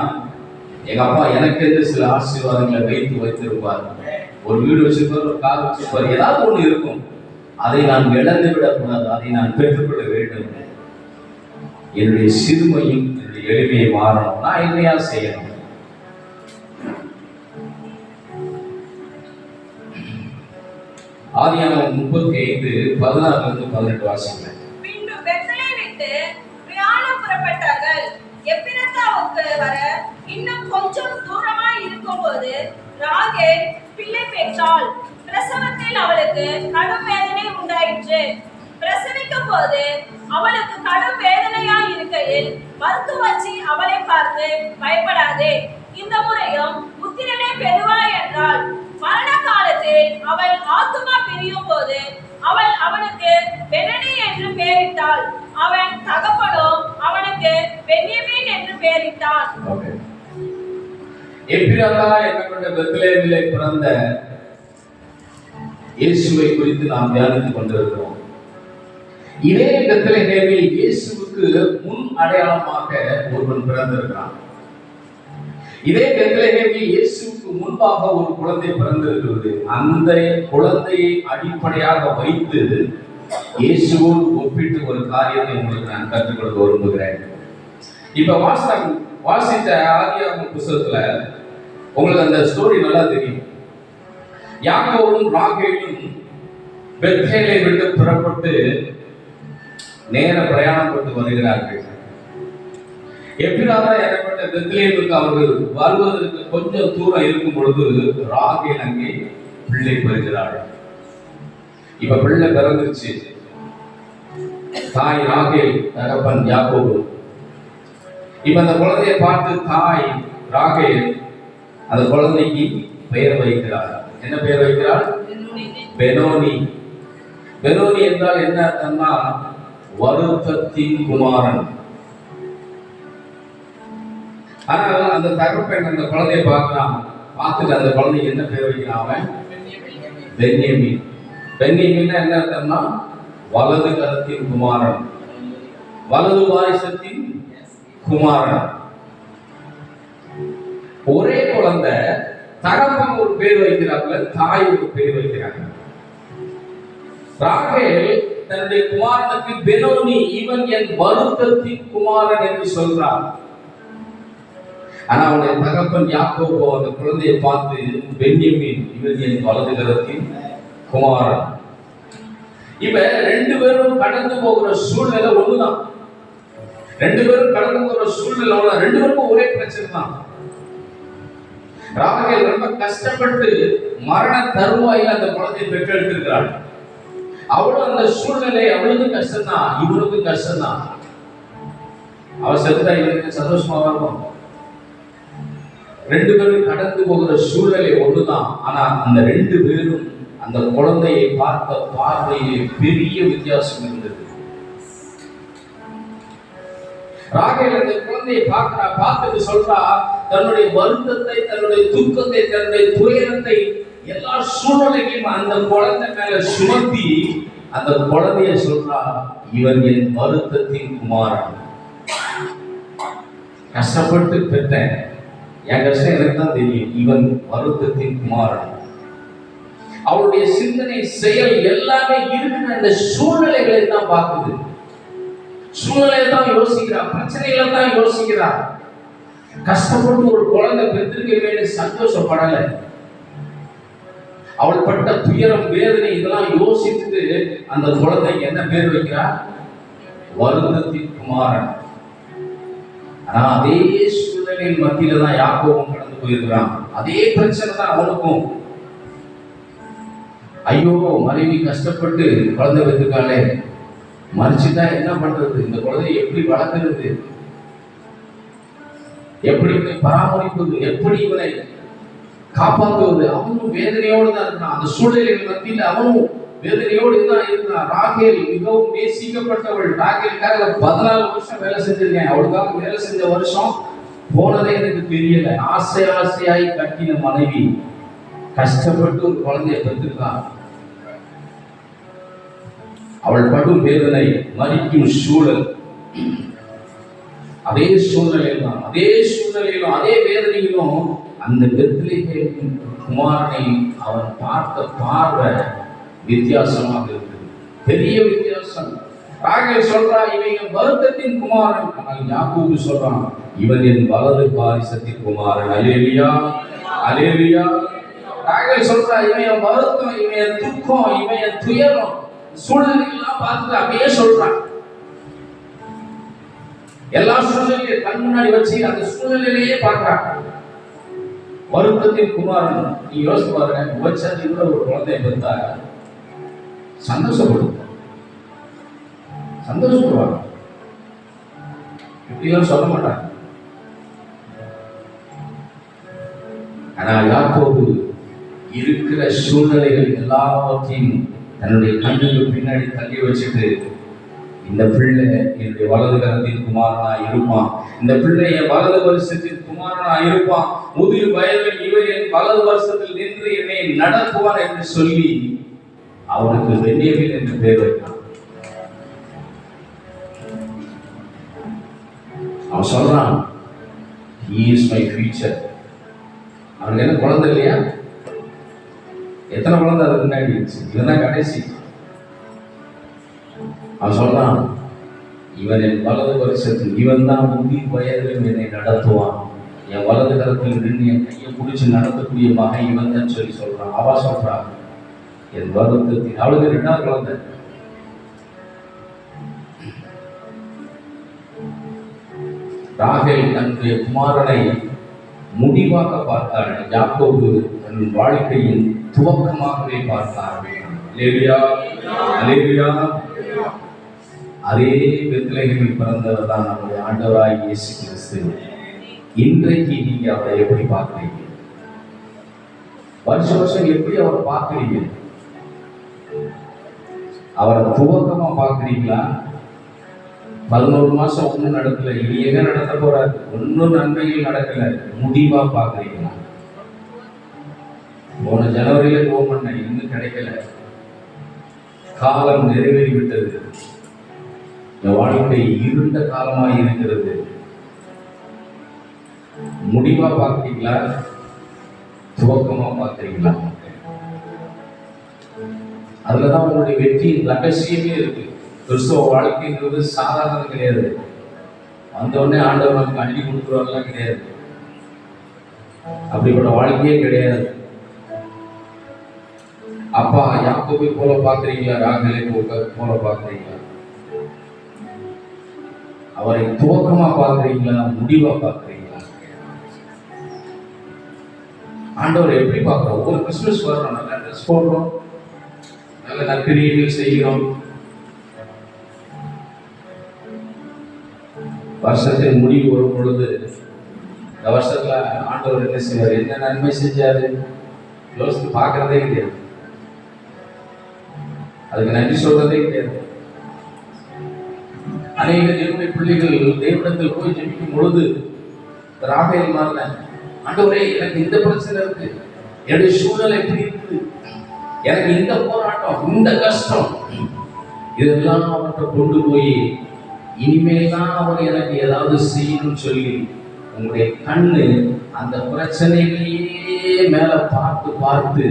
எங்க அப்பா எனக்கு எந்த சில ஆசீர்வாதங்களை வைத்திருப்பார். ஒரு வீடு வச்சிருப்பார், ஒரு கார் வச்சிருப்பார், ஏதாவது ஒண்ணு இருக்கும். அதை நான் இழந்து விடக்கூடாது. அதை நான் பெற்றுக்கொள்ள வேண்டும். என்னுடைய சிறுமையும் என்னுடைய எளிமையை மாறணும். நான் என்னையா செய்யணும்? ஆதியாகமம் 35:16-18 வாசிக்கிறேன். பின்பு பெத்லகேமை விட்டு பிரயாணம் புறப்பட்டார்கள். எப்பிராத்தாவுக்கு வர இன்னும் கொஞ்சம் தூரமாய் இருக்கும்போது ராகேல் பிள்ளை பெற்றாள். பிரசவத்தில் அவளுக்கு கடும் வேதனை உண்டாயிற்று. பிரசவிக்கும் போது அவளுக்கு கடும் வேதனையாய் இருக்கையில் மருத்துவச்சி அவளை பார்த்து, பயப்படாதே, இந்த முறையும் புத்திரனை பெறுவாய் என்றாள். மரண காலத்தில் அவள் ஆத்துமா பிரியும் போது அவள் அவனுக்கு பெனனி என்று பெயரிட்டாள். அவன் தகப்பனோ அவனுக்கு பென்யமீன் என்று பெயரிட்டான். எப்பிராதா என்னப்பட்ட பெத்லகேமிலே பிறந்த இயேசுவை குறித்து நாம் தியானித்துக் கொண்டிருக்கிறோம். இதே பெத்லகேமில் இயேசுவுக்கு முன் அடையாளமாக ஒருவன் பிறந்திருக்கிறான். இதே பெத்லகேமில் இயேசுவுக்கு முன்பாக ஒரு குழந்தை பிறந்திருக்கிறது. அந்த குழந்தையை அடிப்படையாக வைத்து இயேசுவோடு ஒப்பிட்டு ஒரு காரியத்தை உங்களுக்கு நான் கற்றுக் கொடுக்க விரும்புகிறேன். இப்ப வாசித்த ஆதியாகமம் புத்தகத்துல உங்களுக்கு அந்த ஸ்டோரி நல்லா தெரியும். யாக்கோபும் ராகேலும் பெத்லேலை விட்டு புறப்பட்டு நேர பிரயாணப்பட்டு வருகிறார்கள். எப்பிராதா எனப்பட்ட பெத்லேலுக்கு அவர்கள் வருவதற்கு கொஞ்சம் தூரம் இருக்கும் பொழுது ராகேல் அங்கே பிள்ளை பெறுகிறாள். இப்ப பிள்ளை பிறந்துருச்சு. தாய் ராகேல், தகப்பன் யாக்கோபு. இப்ப அந்த குழந்தையை பார்த்து தாய் ராகேல் அந்த குழந்தைக்கு பெயர் வைக்கிறார். என்ன பெயர் வைக்கிறார்? பெனோனி. பெனோனி என்றால் என்ன அர்த்தம்னா வருத்தத்தின் குமாரன். ஆனால் அந்த தகப்பன் அந்த குழந்தையை பார்க்கலாம். பார்த்துட்டு அந்த குழந்தைக்கு என்ன பெயர் வைக்கிறான்? அவன் பென்யமீன். பென்யமீன் என்ன அர்த்தம்னா வலது கரத்தின் குமாரன், வலது வாரிசத்தின் குமாரன். ஒரே குழந்தை, தகப்பன் ஒரு பேர் வைக்கிறாங்க, தாய் ஒரு பேர் வைக்கிறாங்க. ராகேல் தன்னுடைய குமாரனுக்கு பெனோனி, இவன் என் வருத்தத்தின் குமாரன் என்று சொல்றார். ஆனா அவனுடைய தகப்பன் யாக்கோபு அந்த குழந்தையை பார்த்து பென்யமீன், இவன் என் வலது கரத்தின் குமாரன். இப்ப ரெண்டு பேரும் கடந்து போகிற சூழ்நிலை ஒண்ணுதான். ரெண்டு பேரும் கடந்து போகிற சூழ்நிலை ஒண்ணுதான். ரெண்டு பேருக்கும் ஒரே பிரச்சனை தான். ராகேல் ரொம்ப கஷ்டப்பட்டு மரண தருவாயில் அந்த குழந்தையை பெற்றெடுத்திருக்கிறாள். அவளும் அந்த சூழ்நிலை அவளுக்கு கஷ்டம்தான், இவனுக்கு கஷ்டம்தான். அவள் செத்துட்டா இவனுக்கு சந்தோஷமா இருக்கும். ரெண்டு பேரும் கடந்து போகிற சூழ்நிலை ஒண்ணுதான். ஆனா அந்த ரெண்டு பேரும் அந்த குழந்தையை பார்த்த பார்வையிலே பெரிய வித்தியாசம் இருந்தது. ராகேல் அந்த குழந்தையை பார்த்துட்டு சொல்றா, தன்னுடைய வருத்தத்தை, தன்னுடைய துக்கத்தை, தன்னுடைய துயரத்தை, எல்லா சூழ்நிலைகளையும் அந்த குழந்தை மேல சுமத்தி அந்த குழந்தைய சொல்றா, இவன் என் வருத்தத்தின் குமாரன். கஷ்டப்பட்டு பெற்றேன், என் கஷ்டம் எனக்கு தான் தெரியும், இவன் வருத்தத்தின் குமாரன். அவருடைய சிந்தனை, செயல் எல்லாமே இருக்கிற அந்த சூழ்நிலைகளை தான் பார்க்குது. சூழ்நிலையை தான் யோசிக்கிறார், பிரச்சனைகளை தான் யோசிக்கிறார். கஷ்டப்பட்டு ஒரு குழந்தை பெற்றிருக்க வேண்டிய சந்தோஷப்படல. அவள் பட்ட துயரம், வேதனை இதெல்லாம் யோசித்து அந்த குழந்தைக்கு என்ன பேர் வைக்கிறார்? வருத்தத்தின் குமாரன். ஆனா அதே சூழ்நிலையின் மத்தியில தான் யாக்கோபும் கடந்து போயிருக்கிறான். அதே பிரச்சனை தான் அவனுக்கும். ஐயோ, மனைவி கஷ்டப்பட்டு குழந்தை பெற்றிருக்காளே, மறிச்சுட்டா என்ன பண்றது? இந்த குழந்தையை எப்படி வளர்க்கிறது? எப்படி இவனை பராமரிப்பது? எப்படி இவனை காப்பாற்றுவது? அவனும் வேதனையோடு தான் இருக்கிறான். அந்த சூழ்நிலைகள் மத்தியில் அவனும் வேதனையோடு தான் இருக்கிறான். ராகேல் மிகவும் நேசிக்கப்பட்டவள். ராகேலுக்காக 14 வருஷம் வேலை செஞ்சிருக்கேன். அவளுக்காக வேலை செஞ்ச வருஷம் போனதே எனக்கு தெரியல. ஆசையாய் கட்டின மனைவி கஷ்டப்பட்டு ஒரு குழந்தையை பெற்றிருக்கான். அவள் படும் வேதனை, மரிக்கும் சூழல், அதே சூழ்நிலையிலும் அதே வேதனையிலும் அந்த பெத்லகேமின் குமாரனை அவன் பார்த்த பார்வை வித்தியாசமாக இருக்கு. பெரிய வித்தியாசம். ராகேல் சொல்றா, இவன் என் வருத்தத்தின் குமாரன். ஆனால் யாக்கோபு சொல்றான், இவன் என் வலது வாரிசத்தின் குமாரன். அல்லேலூயா, அல்லேலூயா. ராகேல் சொல்றா, இவன் என் வருத்தம், இவன் என் துக்கம், இவன் என் துயரம். சூழ்நிலைகள்லாம் பார்த்துட்டு அப்படியே சொல்றான். எல்லா சூழ்நிலையும் கண் முன்னாடி வச்சு அந்த சூழ்நிலையிலேயே பார்க்கிறான். வருத்தத்தின் குமாரன். நீ யோசிச்சு பாருங்க, விபச்சாரி கூட ஒரு குழந்தையை பெற்றா சந்தோஷப்படுவாங்க. இப்படிலாம் சொல்ல மாட்டாங்க. ஆனா யாக்கோபு இருக்கிற சூழ்நிலைகள் எல்லாவற்றையும் தன்னுடைய கண்ணுக்கு பின்னாடி தள்ளி வச்சுட்டு, இந்த பிள்ளை என்னுடைய வலது கரத்தின் குமாரனா இருப்பான், இந்த பிள்ளை என் வலது வருஷத்தின் குமாரனா இருப்பான், முதிர் வயதில் இவர் என் வலது வருஷத்தில் நின்று என்னை நடத்துவார் என்று சொல்லி அவனுக்கு பென்யமீன் என்று பெயர் வைத்தான். அவன் சொல்றான், he is my future. அவனுக்கு என்ன குழந்தை இல்லையா? எத்தனை குழந்தை அதுக்கு முன்னாடி இருந்துச்சு, இவன் கடைசி. அவன் சொல்றான், இவன் என் வலது வருஷத்தில், இவன் தான் முதிர் வயதிலும் என்னை நடத்துவான், என் வலது கரத்தில் நின்று என் கையை பிடிச்சி நடத்தக்கூடிய மகன் இவன் தான் சொல்லி சொல்றான். அவா சொல்றான், என் வருத்தத்தின், அவளுக்கு 2வது குழந்தை. ராகேல் தன்னுடைய குமாரனை முடிவாக பார்த்தாள். யாக்கோபு தன் வாழ்க்கையின் துவக்கமாகவே பார்த்தார். அல்லேலூயா, அல்லேலூயா. அதே பெத்லகேமில் பிறந்தவர் தான் நம்முடைய ஆண்டவராகிய இயேசு கிறிஸ்து. இன்றைக்கு நீங்க அவரை எப்படி பார்க்கிறீங்க? வருஷம் எப்படி அவரை பார்க்கிறீங்க? அவரை துவக்கமா பார்க்கிறீங்களா? 11 மாசம் ஒன்றும் நடக்கல, இனி எங்க நடத்த போறாரு, ஒன்னும் நன்மைகள் நடக்கல, முடிவா பார்க்கிறீங்களா? போன ஜனவரியில போக பண்ணேன், இன்னும் கிடைக்கல, காலம் நிறைவேறி விட்டது, என் வாழ்க்கை இருண்ட காலமாக இருக்கிறது. முடிவா பார்க்கிறீங்களா? துவக்கமா பார்க்கிறீங்களா? அதுலதான் உங்களுடைய வெற்றியின் ரகசியமே இருக்கு. கிறிஸ்தவ வாழ்க்கைங்கிறது சாதாரணம் கிடையாது. வந்தோடனே ஆண்டவர் நமக்கு அள்ளி கொடுக்குறவெல்லாம் கிடையாது. அப்படிப்பட்ட வாழ்க்கையே கிடையாது. அப்பா யாக்கோபை போல பார்க்கிறீங்களா? ராகேலை போல பார்க்கிறீங்களா? அவரை துவக்கமா பார்க்கிறீங்களா? முடிவா பார்க்கிறீங்களா? ஆண்டவர் எப்படி பார்க்கிறோம்? ஒவ்வொரு கிறிஸ்துமஸ் வரோம், நல்ல ட்ரெஸ் போடுறோம், நல்ல நற்கிரியைகள் செய்கிறோம். வருஷத்தின் முடிவு வரும் பொழுது இந்த வருஷத்துல ஆண்டவர் என்ன செய்வார், என்ன நன்மை செஞ்சாரு யோசித்து பார்க்கறதே கிடையாது. அதுக்கு நன்றி சொல்றதே கிடையாது. அநேக தேவனுடைய பிள்ளைகள் தேவனிடத்தில் போய் ஜெபிக்கும் பொழுது ராகேல் மாதிரி, ஆண்டவரே எனக்கு இந்த பிரச்சனை இருக்கு, என்னுடைய சூழ்நிலை எப்படி இருக்கு, எனக்கு இந்த போராட்டம், இந்த கஷ்டம், இதெல்லாம் அவர்கிட்ட கொண்டு போய் இனிமேல் தான் அவர் எனக்கு ஏதாவது செய்யணும்னு சொல்லி உங்களுடைய கண்ணு அந்த பிரச்சனையிலேயே மேல பார்த்து பார்த்து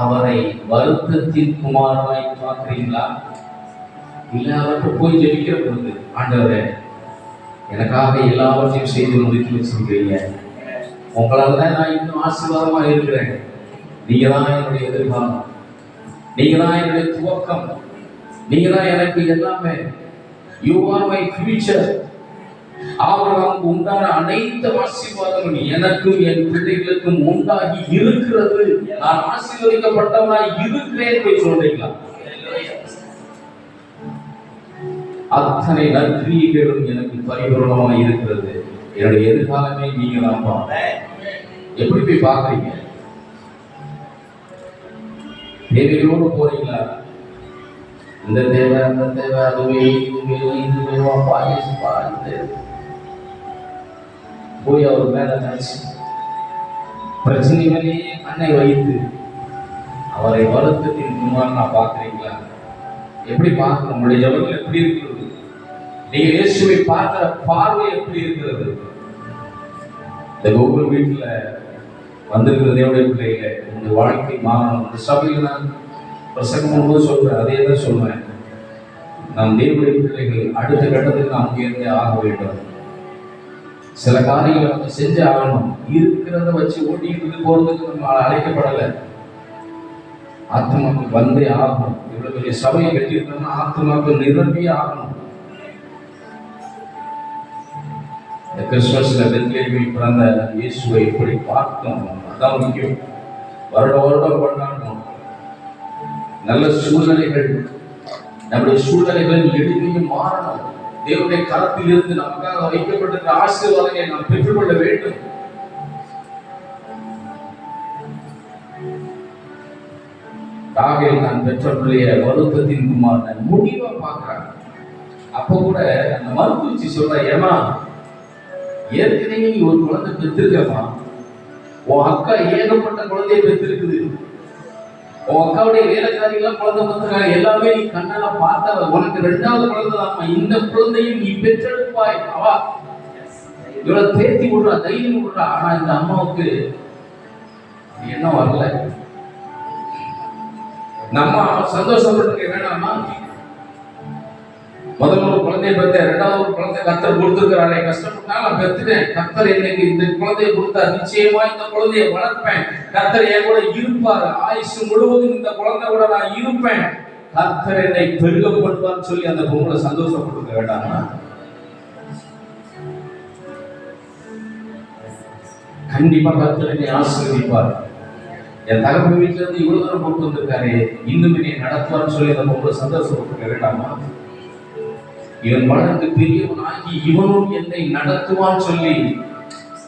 அவரை வருத்தத்தின் குமாரனாய் பார்க்கிறீங்களா? இல்ல அவர்கிட்ட போய் ஜெபிக்கிற பொழுது, ஆண்டவரே எனக்காக எல்லாவற்றையும் செய்து முடித்து வச்சிருக்கிறீங்க, உங்களால தான் நான் இன்னும் ஆசீர்வாதமா இருக்கிறேன், நீங்க தான் என்னுடைய எதிர்காலம், நீங்க தான் என்னுடைய துவக்கம், நீங்க தான் எனக்கு எல்லாமே, you are my future. ஆபிரகாமுக்கு உண்டான அனைத்து ஆசீர்வாதங்களும் எனக்கும் என் பிள்ளைகளுக்கும் உண்டாகி இருக்கிறது, நான் ஆசீர்வதிக்கப்பட்டவனாய் இருக்கிறேன் போய் சொல்றீங்களா? அத்தனை நற்கிரியைகளும் எனக்கு பரிபூரணமாக இருக்கிறது, என்னுடைய எதிர்காலமே நீங்க தான். எப்படி போய் பார்க்கறீங்க? தேவையோடு போறீங்களா? இந்த தேவை அந்த தேவை, அதுவே இது வேணும், பாயசம் பாருங்க போய் அவர் மேல நினைச்சு பிரச்சனை மேலேயே கண்ணை வைத்து அவரை வருத்தத்தின் குமாரனா பார்க்கிறீங்களா? எப்படி பார்க்கணும்? உங்களுடைய ஜபங்கள் எப்படி இருக்கிறது? நீங்க இயேசுவை பார்க்கிற பார்வை எப்படி இருக்கிறது? இந்த ஒவ்வொரு வீட்டுல வந்திருக்கிற தேவனுடைய பிள்ளைகளை உங்க வாழ்க்கை மாறணும். இந்த சபையில் நான் பிரசங்கம் பண்ணும்போது சொல்றேன், அதே தான் சொல்றேன், நம் தேவனுடைய பிள்ளைகள் அடுத்த கட்டத்துக்கு நாம் உயர்ந்தே ஆக வேண்டும். சில காரியங்களை நம்ம செஞ்சு ஆகணும். இருக்கிறத வச்சு ஓட்டிட்டு போறதுக்கு நம்ம அழைக்கப்படலை. ஆத்மாக்கு வந்தே ஆகணும். இவ்வளவு பெரிய சபையை கட்டியிருக்கோம்னா ஆத்மாக்கு நிரம்பியே ஆகணும். இந்த கிறிஸ்துமஸ்ல பெத்லகேமில் பிறந்த இயேசுவை எப்படி பார்க்கணும், அதான் முக்கியம். வருடம் கொண்டாடணும். நல்ல சூழ்நிலைகள், நம்முடைய சூழ்நிலைகளில் எளிமையும் மாறணும். தேவனுடைய கரத்தில் இருந்து நமக்காக வைக்கப்பட்டிருக்கிற ஆசீர்வாதங்களை நாம் பெற்றுக்கொள்ள வேண்டும். ராகேல் நான் பெற்ற பிள்ளைய வருத்தத்தின் குமாரன் முடிவா பார்க்கிறாங்க. அப்ப கூட அந்த மருத்துவச்சி சொல்ற, ஏமா ஏற்கனவே நீ ஒரு குழந்தை பெற்றிருக்கமா, உன் அக்கா ஏகப்பட்ட குழந்தைய பெற்றிருக்குது, உன் அக்காவுடைய வேலைக்காரி எல்லாம் குழந்தை பெற்றிருக்காங்க, எல்லாமே நீ கண்ணால பார்த்த, உனக்கு 2வது குழந்தை தான், இந்த குழந்தையும் நீ பெற்றெடுப்பாய். அவா இவ்வளவு தேர்த்தி விடுறா, தைரியம் விடுறா. ஆனா இந்த அம்மாவுக்கு என்ன வரல. நம்ம சந்தோஷப்பட்டு வேணாமா, முதல்ல ஒரு குழந்தைய பெற்ற, 2வது ஒரு குழந்தை கர்த்தர் கொடுத்திருக்கிறாரே, கஷ்டப்பட்டாலும் நான் பெற்றுட்டேன், கர்த்தர் எனக்கு இந்த குழந்தைய கொடுத்தார், நிச்சயமா இந்த குழந்தைய வளர்ப்பேன், கர்த்தர் என் கூட இருப்பார், ஆயுசு முழுவதும் இந்த குழந்தை கூட நான் இருப்பேன், கர்த்தர் என்னை பெருகப்படுவார் சொல்லி அந்த பொங்கலை சந்தோஷப்பட்டு வேண்டாமா? கண்டிப்பா கர்த்தர் என்னை ஆசீர்வதிப்பார். என் தகப்பன் வீட்டுல இருந்து இவ்வளவு தூரம் கொண்டு வந்திருக்காரு, இன்னும் என்னை நடத்துவார்னு சொல்லி அந்த பொங்கலை சந்தோஷப்பட்டு வேண்டாமா? இவன் வளர்ந்து பெரியவனாகி இவனும் என்னை நடத்துவான்னு சொல்லி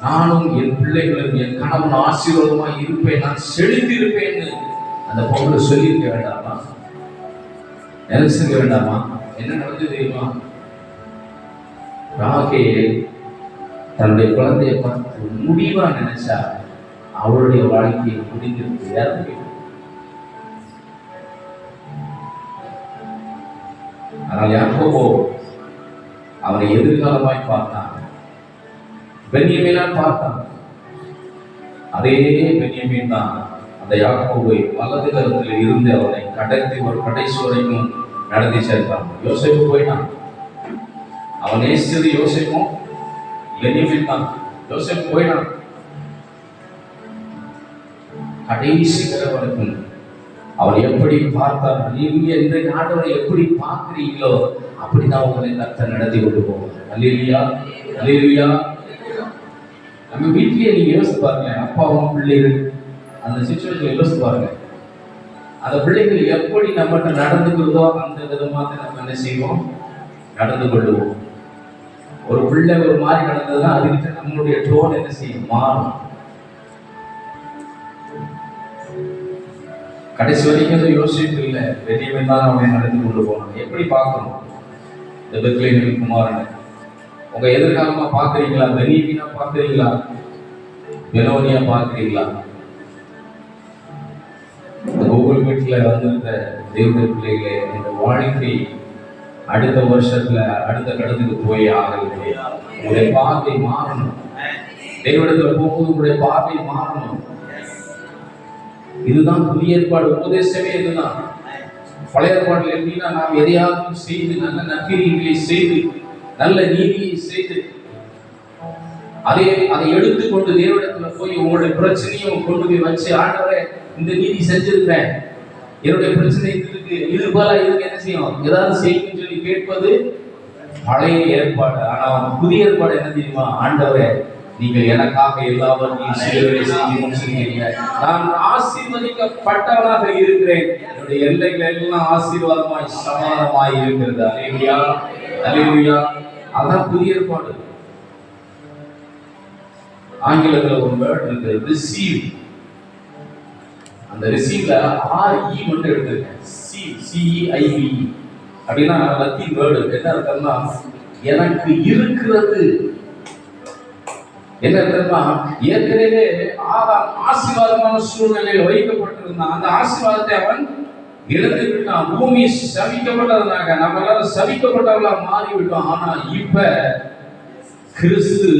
நானும் என் பிள்ளைகளும் என் கணவன் ஆசீர்வாதமாய் இருப்பேன், நான் செழித்து இருப்பேன்னு அந்த பொங்கலை சொல்லியிருக்க வேண்டாமா? நினைச்சிருக்க வேண்டாமா? என்ன நடந்தது தெரியுமா? ராகேல் தன்னுடைய குழந்தையை பார்த்து முடிவா நினைச்சா அவருடைய வாழ்க்கையை முடிந்திருக்கு. ஆனால் யாக்கோபோ அவனை எதிர்காலமாய் பார்த்தான், பென்யமீனாய் பார்த்தான். அதே பென்யமீன் தான் அந்த யாக்கோபை வலது கரத்தில் இருந்து அவனை கடத்தி ஒரு கடைசி வரைக்கும் நடத்தி சேர்த்தான். யோசேப்பு போயிட்டான், அவன் நேசித்தது யோசேப்பும் பென்யமீன் தான். யோசேப்பு போயிட்டான், கடைசி வரைக்கும் அவன் எப்படி பார்த்தார். நீங்க இந்த ஆண்டவரை எப்படி பார்க்கிறீங்களோ அப்படிதான் உங்களை கர்த்தர் நடத்தி கொண்டு போவார். அல்லேலூயா, அல்லேலூயா. நம்ம வீட்டிலேயே நீங்க யோசிச்சு பாருங்க, அப்பாவும் பிள்ளைகள் அந்த சிச்சுவேஷன் யோசிச்சு பாருங்க. அந்த பிள்ளைகள் எப்படி நம்மகிட்ட நடந்துக்கிறதோ அந்த விதமாக நம்ம என்ன செய்வோம், நடந்து கொள்ளுவோம். ஒரு பிள்ளை ஒரு மாதிரி நடந்ததுன்னா அதுக்கிட்ட நம்மளுடைய டோன் என்ன செய்யும், மாறும். கடைசி வரைக்கும் யோசிப்பு இல்லை, பெரியவன் தான் அவனை நடத்தி கொண்டு போனான். எப்படி பார்க்கணும் இந்த பெத்லெகேமின் குமாரனை? உங்க எதிர்காலமா பார்க்குறீங்களா? பென்யமீனா பார்க்குறீங்களா? பெனோனியா பார்க்குறீங்களா? இந்த கூகுள் மீட்ல வந்திருந்த தேவனுடைய பிள்ளைகளே, இந்த வாழ்க்கை அடுத்த வருஷத்துல அடுத்த கடத்துக்கு போய் ஆகவில்லை. உங்களுடைய பார்வை மாறணும். தேவனிடத்துல போகும்போது உங்களுடைய பார்வை மாறணும். இதுதான் புதிய ஏற்பாடு உபதேசமே. இதுதான் பழைய ஏற்பாட்டில் எப்படின்னா, நாம் எதையாவது செய்து நல்ல நற்கிரியைகளை செய்து நல்ல நீதியை செய்து அதை எடுத்துக்கொண்டு தேவனிடத்துல போய் உங்களுடைய பிரச்சனையும் கொண்டு போய் வச்சு, ஆண்டவரே இந்த நீதி செஞ்சிருக்கிறேன், என்னுடைய பிரச்சனை இருக்கு, இது போல இதுக்கு என்ன செய்யும், ஏதாவது செய்யும் சொல்லி கேட்பது பழைய ஏற்பாடு. ஆனா புதிய ஏற்பாடு என்ன தெரியுமா? ஆண்டவரே நீங்கள் எனக்காக எல்லாவற்றையும் சிலுவையில் செஞ்சு முடிச்சிருக்கீங்க, நான் ஆசீர்வதிக்கப்பட்டவனாக இருக்கிறேன், என்னுடைய எல்லைகள் எல்லாம் ஆசீர்வாதமாய் சமாதானமாய் இருக்கிறது. அல்லேலூயா, அல்லேலூயா. அதான் புதிய ஏற்பாடு. ஆங்கிலத்துல ஒரு வேர்ட் இருக்கு, ரிசீவ். அந்த ரிசீவ்ல RE மட்டும் எடுத்துருக்கேன், CEIV அப்படின்னா லத்தீன் வேர்டு. என்ன அர்த்தம்னா எனக்கு இருக்கிறது. என்ன தெரியுமா? ஏற்கனவே ஆதாம் ஆசீர்வாதமான சூழ்நிலையில் வைக்கப்பட்டிருந்தான். அந்த ஆசீர்வாதத்தை அவன் இழந்து விட்டான். பூமி சபிக்கப்பட்டதுனாக நம்ம எல்லாரும் சபிக்கப்பட்டவர்களா மாறிவிட்டோம். ஆனா இப்ப கிறிஸ்து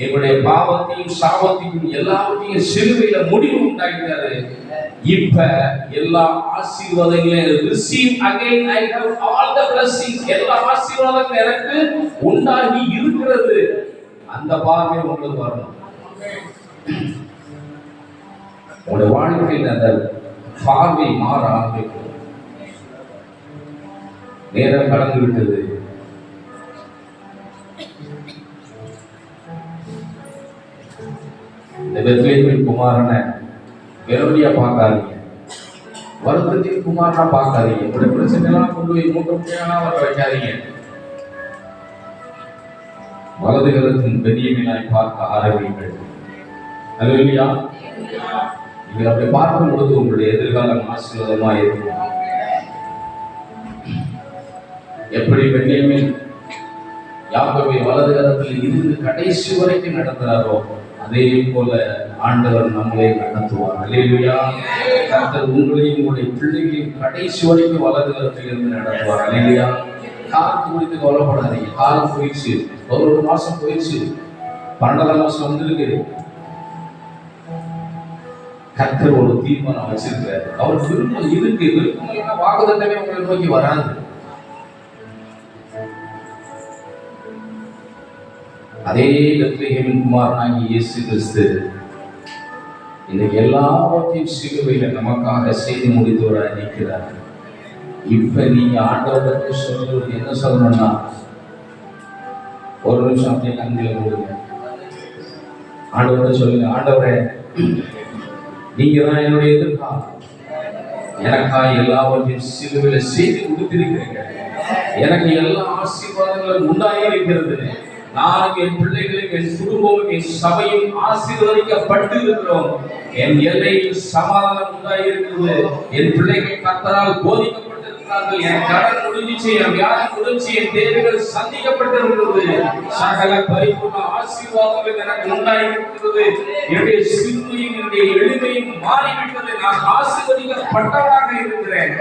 எங்களுடைய பாவத்தையும் சாபத்தையும் எல்லாவற்றையும் சிலுவையில முடிவு உண்டாக்கிட்டாரு. இப்ப எல்லா ஆசீர்வாதங்களையும் receive again. I have all the blessings. எல்லா ஆசீர்வாதங்களும் எனக்கு உண்டாகி இருக்கிறது. அந்த பார்வை உங்களுக்கு வரணும். உங்களுடைய வாழ்க்கையில் அந்த பார்வை மாற ஆரம்பிக்கும். நேரம் கடந்து விட்டது. இந்த பெத்லெகேமின் குமாரனை பெரோனியா பார்க்காதீங்க, வருத்தத்தின் குமாரனா பார்க்காதீங்க. உங்களுடைய பிரச்சனைலாம் கொண்டு போய் மூட்டை வர வைக்காதீங்க. வலது கரத்தின் பெரியவனாய் பார்க்க ஆரம்பிங்கள். அல்லேலூயா. நீங்கள் அப்படி பார்க்கும் பொழுது உங்களுடைய எதிர்காலம் ஆசீர்வாதமா இருக்கும். எப்படி பென்யமீன் யாக்கோபை வலது கரத்தில் இருந்து கடைசி வரைக்கும் நடத்துறாரோ அதே போல ஆண்டவர் நம்மளை நடத்துவார். அல்லேலூயா. கர்த்தர் உங்களையும் உங்களுடைய பிள்ளைகளையும் கடைசி வரைக்கும் வலது கரத்தில் இருந்து நடத்துவார். அல்லேலூயா. காலத்து குறித்து கவலைப்படாதீங்க. காலம் போயிடுச்சு, ஒரு மாசம் போயிடுச்சு, 12ஆம் மாசம் வந்திருக்கு. கர்த்தர் ஒரு தீர்மானம் வச்சிருக்காரு. அவர் விருப்பம் இருக்கு. விருப்பம் இல்லைன்னா வாக்குத்தத்தமே உங்களை நோக்கி வராது. அதே பெத்லகேமின் குமாரனாகிய இயேசு கிறிஸ்து இன்னைக்கு எல்லாவற்றையும் சிலுவையில நமக்காக செய்து முடித்தவராக நிற்கிறார். இப்ப நீங்க ஆண்டவருக்கு சொல்றது என்ன சொல்லணும்னா, ஒரு நிமிஷம் அப்படியே கண்களை கொடுங்க. ஆண்டவரை சொல்லுங்க, ஆண்டவரே நீங்க தான் என்னுடைய எதிர்காலம், எனக்காக எல்லாவற்றையும் சிலுவையில செய்து கொடுத்திருக்கிறீங்க, எனக்கு எல்லா ஆசீர்வாதங்களும் உண்டாயிருக்கிறது, நான் என் பிள்ளைகளும் என் குடும்பமும் என் சபையும் ஆசீர்வதிக்கப்பட்டு இருக்கிறோம், என் எல்லையில் சமாதானம் உண்டாயிருக்கிறது, என் பிள்ளைகள் கர்த்தரால் போதிக்கப்பட்டிருக்கிறார்கள், என் கடன் முடிஞ்சிச்சு, என் வியாதி முடிஞ்சு, என் தேவைகள் சந்திக்கப்பட்டிருக்கிறது, சகல பரிபூர்ண ஆசீர்வாதங்கள் எனக்கு உண்டாயிருக்கிறது, என்னுடைய சிறுமையும் என்னுடைய எளிமையும் மாறிவிட்டது, நான் ஆசீர்வதிக்கப்பட்டவனாக இருக்கிறேன்.